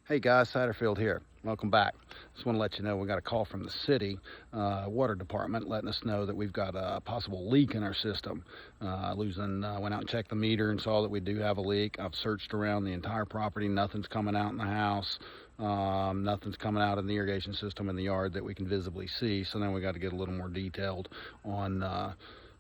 Hey guys, Satterfield here. Welcome back. Just want to let you know we got a call from the city water department letting us know that we've got a possible leak in our system. Went out and checked the meter and saw that we do have a leak. I've searched around the entire property. Nothing's coming out in the house. Nothing's coming out in the irrigation system in the yard that we can visibly see. So now we got to get a little more detailed on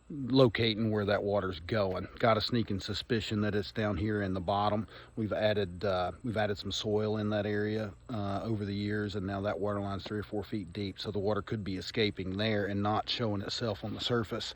locating where that water's going. Got a sneaking suspicion that it's down here in the bottom. We've added some soil in that area over the years, and now that water line's 3 or 4 feet deep, so the water could be escaping there and not showing itself on the surface.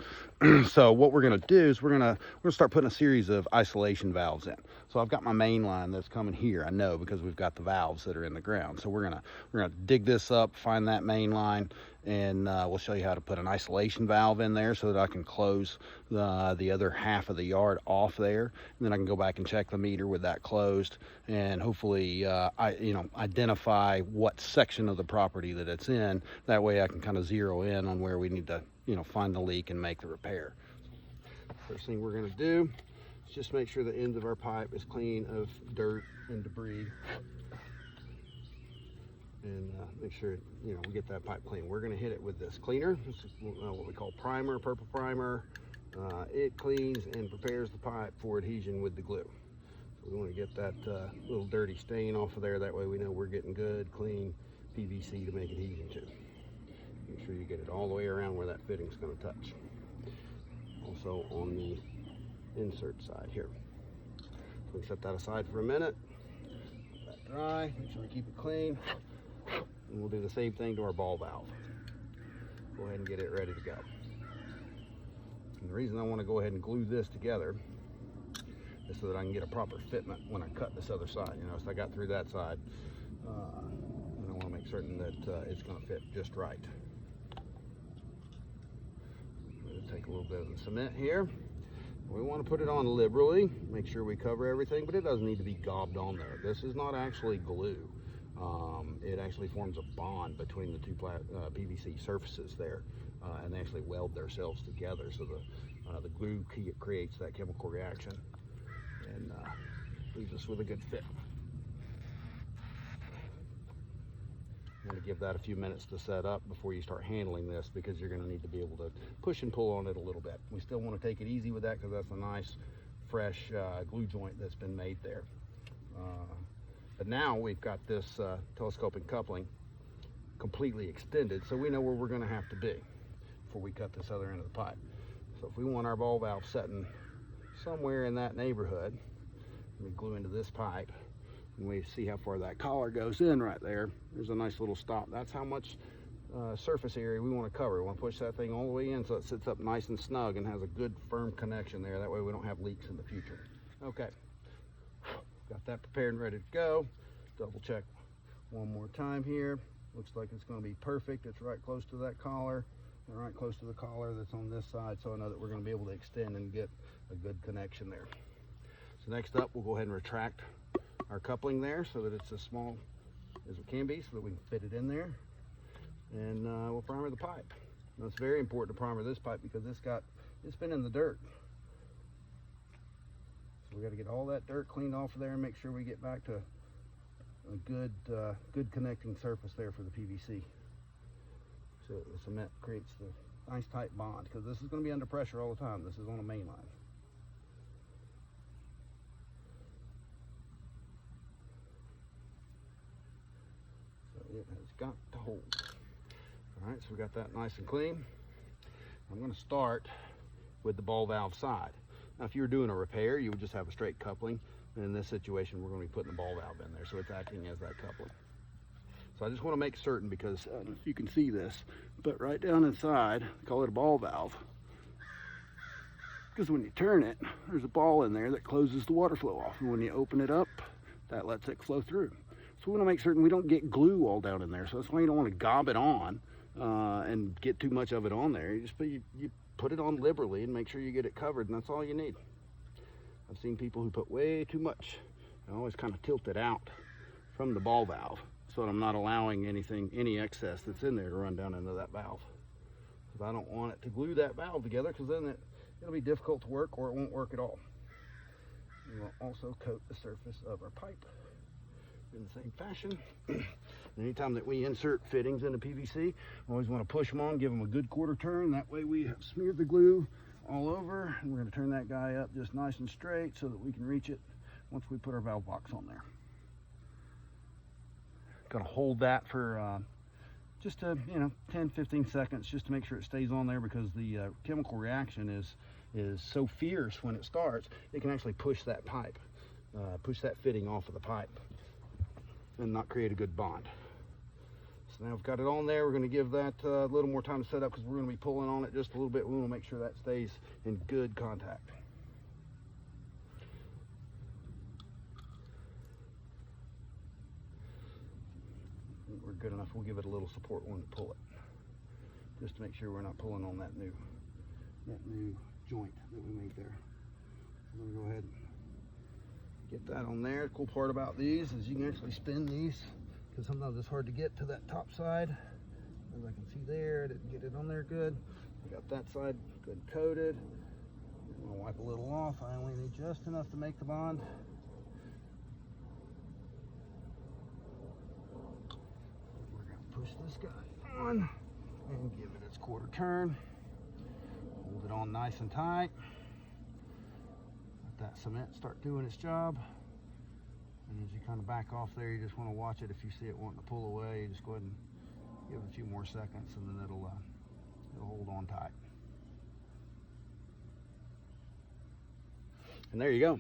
So what we're going to do is we're going to start putting a series of isolation valves in. So I've got my main line that's coming here, I know, because we've got the valves that are in the ground. So we're gonna dig this up, find that main line, and we'll show you how to put an isolation valve in there so that I can close the other half of the yard off there, and then I can go back and check the meter with that closed, and hopefully identify what section of the property that it's in. That way I can kind of zero in on where we need to find the leak and make the repair. First thing we're going to do is just make sure the ends of our pipe is clean of dirt and debris, and make sure we get that pipe clean. We're going to hit it with this cleaner. This is what we call primer, purple primer. It cleans and prepares the pipe for adhesion with the glue. So we want to get that little dirty stain off of there. That way we know we're getting good, clean PVC to make adhesion to. Make sure you get it all the way around where that fitting's going to touch. Also on the insert side here. So we set that aside for a minute. Let that dry. Make sure we keep it clean. And we'll do the same thing to our ball valve. Go ahead and get it ready to go. And the reason I want to go ahead and glue this together is so that I can get a proper fitment when I cut this other side. So I got through that side, and I want to make certain that it's going to fit just right. I'm going to take a little bit of the cement here. We want to put it on liberally, make sure we cover everything, but it doesn't need to be gobbed on there. This is not actually glue. It actually forms a bond between the two PVC surfaces there, and they actually weld themselves together. So the glue creates that chemical reaction and leaves us with a good fit. I'm going to give that a few minutes to set up before you start handling this, because you're going to need to be able to push and pull on it a little bit. We still want to take it easy with that because that's a nice fresh glue joint that's been made there. But now we've got this telescoping coupling completely extended, so we know where we're going to have to be before we cut this other end of the pipe. So if we want our ball valve setting somewhere in that neighborhood, we glue into this pipe, and we see how far that collar goes in right there. There's a nice little stop. That's how much surface area we want to cover. We want to push that thing all the way in so it sits up nice and snug and has a good firm connection there. That way we don't have leaks in the future. Okay. Got that prepared and ready to go. Double check one more time here. Looks like it's going to be perfect. It's right close to that collar and right close to the collar that's on this side, so I know that we're going to be able to extend and get a good connection there. So next up, we'll go ahead and retract our coupling there so that it's as small as it can be, so that we can fit it in there, and we'll primer the pipe. Now it's very important to primer this pipe because it's been in the dirt. So we got to get all that dirt cleaned off of there and make sure we get back to a good connecting surface there for the PVC. So the cement creates the nice tight bond, because this is going to be under pressure all the time. This is on a main line. So it has got to hold. All right, so we got that nice and clean. I'm going to start with the ball valve side. Now, if you were doing a repair, you would just have a straight coupling. And in this situation, we're going to be putting the ball valve in there, so it's acting as that coupling. So I just want to make certain, because I don't know if you can see this, but right down inside, call it a ball valve, because when you turn it, there's a ball in there that closes the water flow off, and when you open it up, that lets it flow through. So we want to make certain we don't get glue all down in there. So that's why you don't want to gob it on and get too much of it on there. You put it on liberally and make sure you get it covered, and that's all you need. I've seen people who put way too much. I always kind of tilt it out from the ball valve so that I'm not allowing any excess that's in there to run down into that valve. Because I don't want it to glue that valve together, because then it'll be difficult to work, or it won't work at all. We will also coat the surface of our pipe in the same fashion. Anytime that we insert fittings into PVC, we always want to push them on, give them a good quarter turn. That way we have smeared the glue all over. And we're going to turn that guy up just nice and straight so that we can reach it once we put our valve box on there. Going to hold that for just 10-15 seconds just to make sure it stays on there, because the chemical reaction is so fierce when it starts, it can actually push that pipe, push that fitting off of the pipe and not create a good bond. So now we've got it on there. We're going to give that a little more time to set up, because we're going to be pulling on it just a little bit. We want to make sure that stays in good contact. We're good enough. We'll give it a little support when we pull it, just to make sure we're not pulling on that new joint that we made there. I'm going to go ahead and get that on there. The cool part about these is you can actually spin these, because sometimes it's hard to get to that top side. As I can see there, I didn't get it on there good. I got that side good coated. I'm going to wipe a little off. I only need just enough to make the bond. We're going to push this guy on and give it its quarter turn. Hold it on nice and tight. Let that cement start doing its job. And as you kind of back off there, you just want to watch it. If you see it wanting to pull away, you just go ahead and give it a few more seconds, and then it'll hold on tight. And there you go.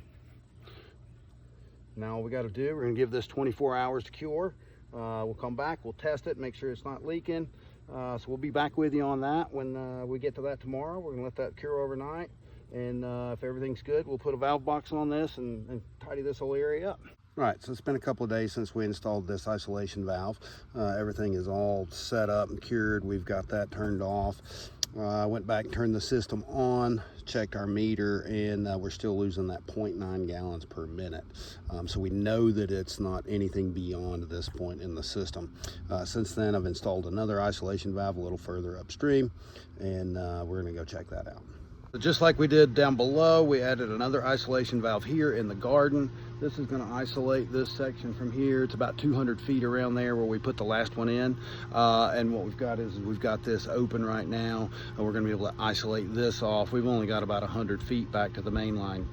Now all we got to do, we're going to give this 24 hours to cure. We'll come back, we'll test it, make sure it's not leaking. So we'll be back with you on that when we get to that tomorrow. We're going to let that cure overnight. And if everything's good, we'll put a valve box on this and tidy this whole area up. All right, so it's been a couple of days since we installed this isolation valve. Everything is all set up and cured. We've got that turned off. I went back and turned the system on, checked our meter, and we're still losing that 0.9 gallons per minute. So we know that it's not anything beyond this point in the system. Since then, I've installed another isolation valve a little further upstream, and we're gonna go check that out. Just like we did down below, we added another isolation valve here in the garden. This is going to isolate this section from here. It's about 200 feet around there where we put the last one in. And what we've got is we've got this open right now, and we're going to be able to isolate this off. We've only got about 100 feet back to the main line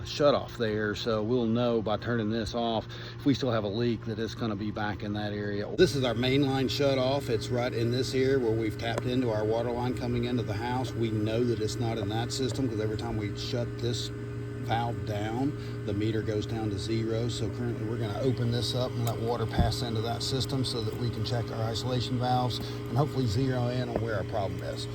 shut off there, so we'll know by turning this off if we still have a leak that it's going to be back in that area. This is our main line shut off. It's right in this area where we've tapped into our water line coming into the house. We know that it's not in that system, because every time we shut this valve down, the meter goes down to 0. So currently we're going to open this up and let water pass into that system so that we can check our isolation valves and hopefully zero in on where our problem is.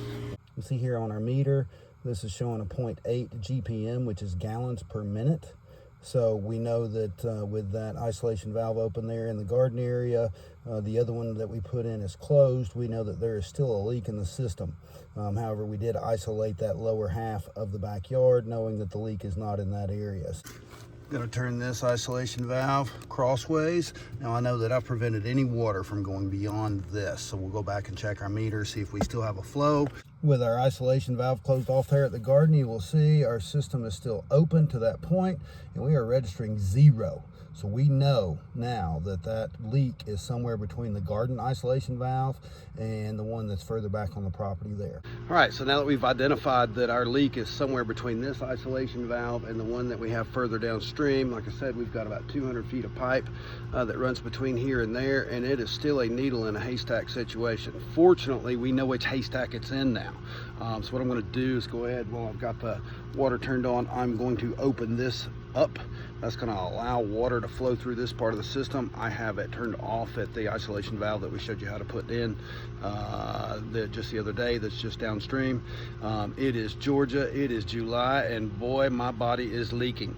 You see here on our meter, this is showing a 0.8 GPM, which is gallons per minute. So we know that with that isolation valve open there in the garden area, the other one that we put in is closed. We know that there is still a leak in the system. However, we did isolate that lower half of the backyard, knowing that the leak is not in that area. I'm going to turn this isolation valve crossways. Now I know that I've prevented any water from going beyond this, so we'll go back and check our meter, see if we still have a flow. With our isolation valve closed off there at the garden, you will see our system is still open to that point, and we are registering 0. So we know now that that leak is somewhere between the garden isolation valve and the one that's further back on the property there. All right, so now that we've identified that our leak is somewhere between this isolation valve and the one that we have further downstream, like I said, we've got about 200 feet of pipe that runs between here and there, and it is still a needle in a haystack situation. Fortunately, we know which haystack it's in now. So what I'm going to do is go ahead, while I've got the water turned on, I'm going to open this up. That's going to allow water to flow through this part of the system. I have it turned off at the isolation valve that we showed you how to put in just the other day, that's just downstream. It is Georgia, it is July, and boy, my body is leaking.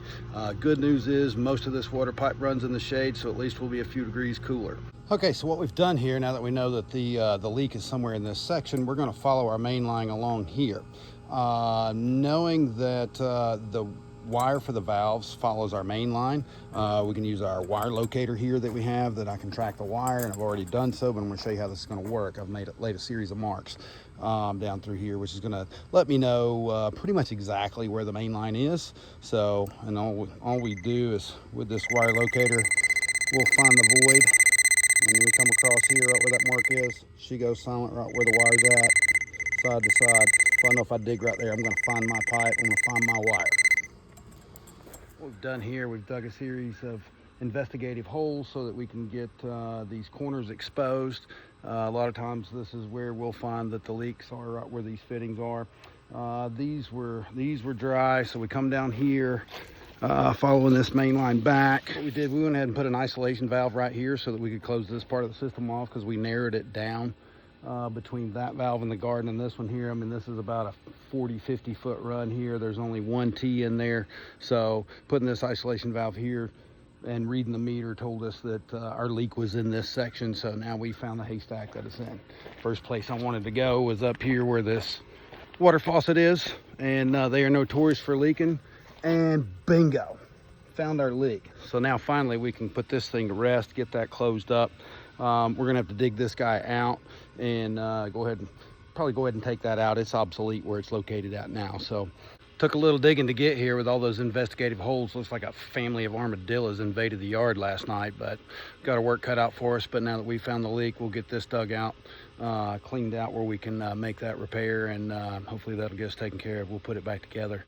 Good news is most of this water pipe runs in the shade, so at least we'll be a few degrees cooler. Okay, so what we've done here, now that we know that the leak is somewhere in this section, we're going to follow our main line along here. Knowing that the wire for the valves follows our main line, we can use our wire locator here that we have that I can track the wire, and I've already done so, but I'm going to show you how this is going to work. I've laid a series of marks down through here, which is going to let me know pretty much exactly where the main line is. So, and all we do is with this wire locator, We'll find the void. When we come across here, right where that mark is, she goes silent right where the wire's at, side to side. So I know if I dig right there, I'm gonna find my pipe, I'm gonna find my wire. What we've done here, we've dug a series of investigative holes so that we can get these corners exposed. A lot of times this is where we'll find that the leaks are right where these fittings are. These were dry, so we come down here following this main line back. What we did, we went ahead and put an isolation valve right here so that we could close this part of the system off, because we narrowed it down between that valve in the garden and this one here. I mean, this is about a 40-50 foot run here. There's only one T in there, so putting this isolation valve here and reading the meter told us that our leak was in this section. So now we found the haystack that it's in. First place I wanted to go was up here where this water faucet is, and they are notorious for leaking. And bingo, found our leak. So now finally we can put this thing to rest, get that closed up. We're gonna have to dig this guy out and probably go ahead and take that out. It's obsolete where it's located at now. So took a little digging to get here with all those investigative holes. Looks like a family of armadillos invaded the yard last night, but got our work cut out for us. But now that we found the leak, we'll get this dug out, cleaned out where we can make that repair, and hopefully that'll get us taken care of. We'll put it back together.